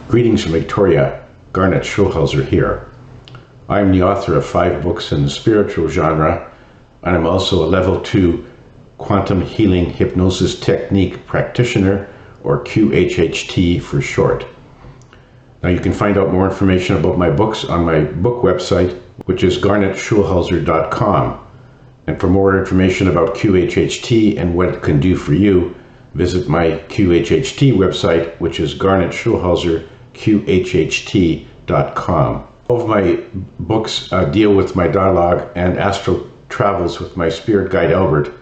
Greetings from Victoria, Garnet Schulhauser here. I am the author of 5 books in the spiritual genre, and I'm also a Level 2 Quantum Healing Hypnosis Technique Practitioner, or QHHT for short. Now you can find out more information about my books on my book website, which is garnetschulhauser.com. And for more information about QHHT and what it can do for you, visit my QHHT website, which is garnetschulhauserqhht.com. All of my books deal with my dialogue and astral travels with my spirit guide Albert,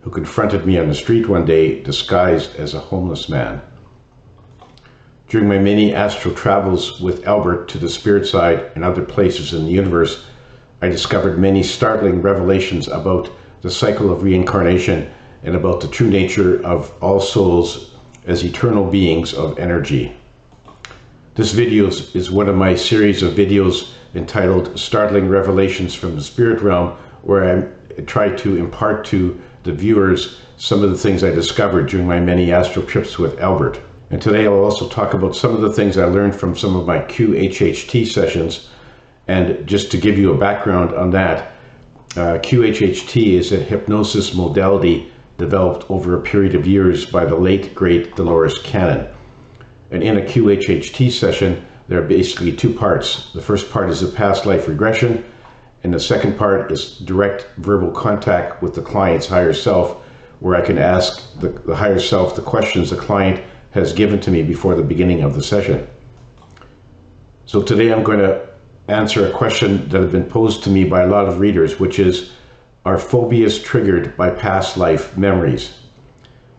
who confronted me on the street one day disguised as a homeless man. During my many astral travels with Albert to the spirit side and other places in the universe, I discovered many startling revelations about the cycle of reincarnation and about the true nature of all souls as eternal beings of energy. This video is one of my series of videos entitled Startling Revelations from the Spirit Realm, where I try to impart to the viewers some of the things I discovered during my many astral trips with Albert. And today I'll also talk about some of the things I learned from some of my QHHT sessions. And just to give you a background on that, QHHT is a hypnosis modality developed over a period of years by the late, great Dolores Cannon. And in a QHHT session, there are basically 2 parts. The first part is a past life regression, and the second part is direct verbal contact with the client's higher self, where I can ask the higher self the questions the client has given to me before the beginning of the session. So today I'm going to answer a question that has been posed to me by a lot of readers, which is, are phobias triggered by past life memories?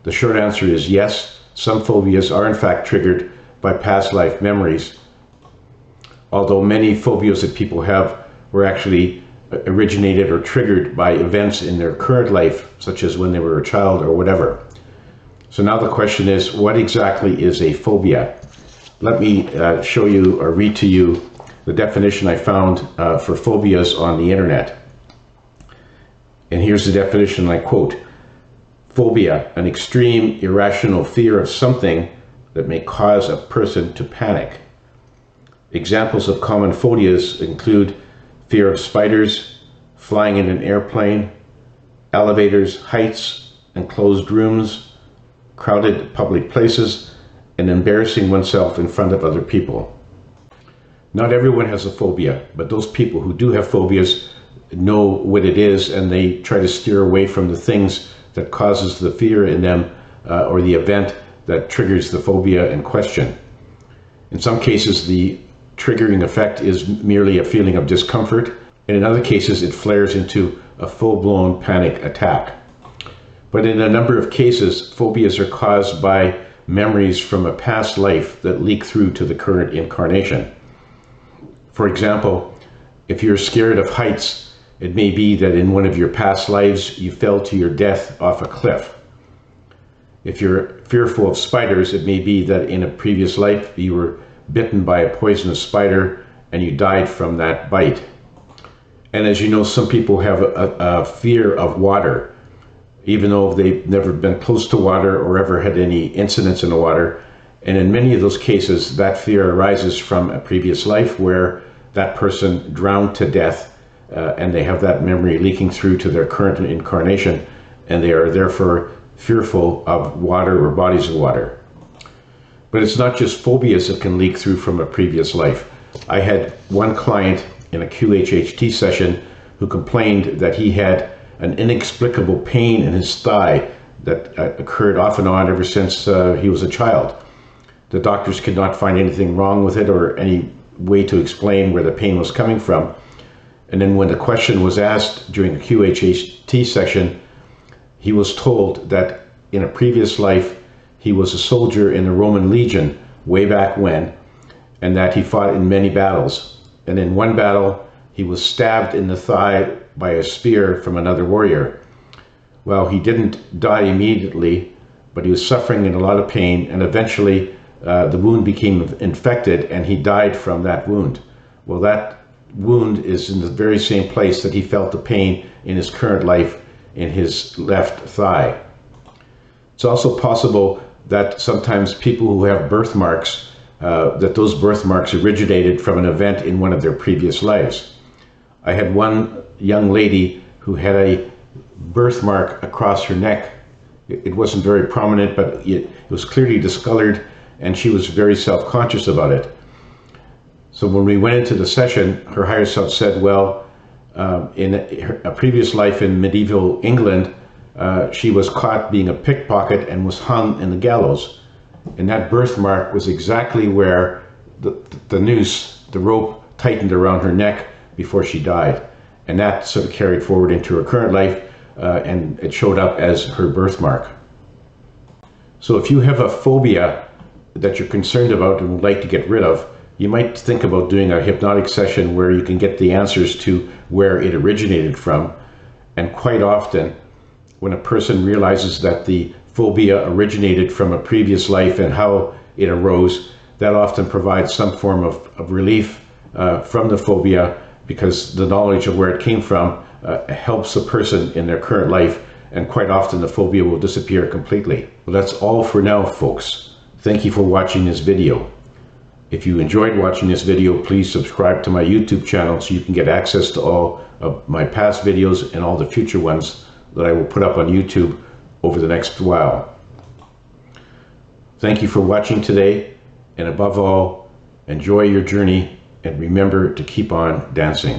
The short answer is yes. Some phobias are in fact triggered by past life memories, although many phobias that people have were actually originated or triggered by events in their current life, such as when they were a child or whatever. So now the question is, what exactly is a phobia? Let me show you or read to you the definition I found for phobias on the internet. And here's the definition, I quote: phobia, an extreme irrational fear of something that may cause a person to panic. Examples of common phobias include fear of spiders, flying in an airplane, elevators, heights, enclosed rooms, crowded public places, and embarrassing oneself in front of other people. Not everyone has a phobia, but those people who do have phobias know what it is, and they try to steer away from the things that causes the fear in them or the event that triggers the phobia in question. In some cases, the triggering effect is merely a feeling of discomfort, and in other cases it flares into a full-blown panic attack. But in a number of cases, phobias are caused by memories from a past life that leak through to the current incarnation. For example, if you're scared of heights, it may be that in one of your past lives you fell to your death off a cliff. If you're fearful of spiders, it may be that in a previous life you were bitten by a poisonous spider and you died from that bite. And as you know, some people have a fear of water, even though they've never been close to water or ever had any incidents in the water. And in many of those cases, that fear arises from a previous life where that person drowned to death, and they have that memory leaking through to their current incarnation, and they are therefore fearful of water or bodies of water. But it's not just phobias that can leak through from a previous life. I had one client in a QHHT session who complained that he had an inexplicable pain in his thigh that occurred off and on ever since he was a child. The doctors could not find anything wrong with it or any way to explain where the pain was coming from. And then when the question was asked during the QHHT section, he was told that in a previous life he was a soldier in the Roman Legion way back when, and that he fought in many battles. And in one battle he was stabbed in the thigh by a spear from another warrior. Well, he didn't die immediately, but he was suffering in a lot of pain, and eventually the wound became infected and he died from that wound. Well, that wound is in the very same place that he felt the pain in his current life in his left thigh. It's also possible that sometimes people who have birthmarks that those birthmarks originated from an event in one of their previous lives. I had one young lady who had a birthmark across her neck. It wasn't very prominent, but it was clearly discolored, and she was very self-conscious about it. So when we went into the session, her higher self said, well, in a previous life in medieval England, she was caught being a pickpocket and was hung in the gallows. And that birthmark was exactly where the noose, the rope, tightened around her neck before she died. And that sort of carried forward into her current life, and it showed up as her birthmark. So if you have a phobia that you're concerned about and would like to get rid of, you might think about doing a hypnotic session where you can get the answers to where it originated from. And quite often, when a person realizes that the phobia originated from a previous life and how it arose, that often provides some form of relief from the phobia, because the knowledge of where it came from helps the person in their current life, and quite often the phobia will disappear completely. Well, that's all for now, folks. Thank you for watching this video. If you enjoyed watching this video, please subscribe to my YouTube channel so you can get access to all of my past videos and all the future ones that I will put up on YouTube over the next while. Thank you for watching today, and above all, enjoy your journey and remember to keep on dancing.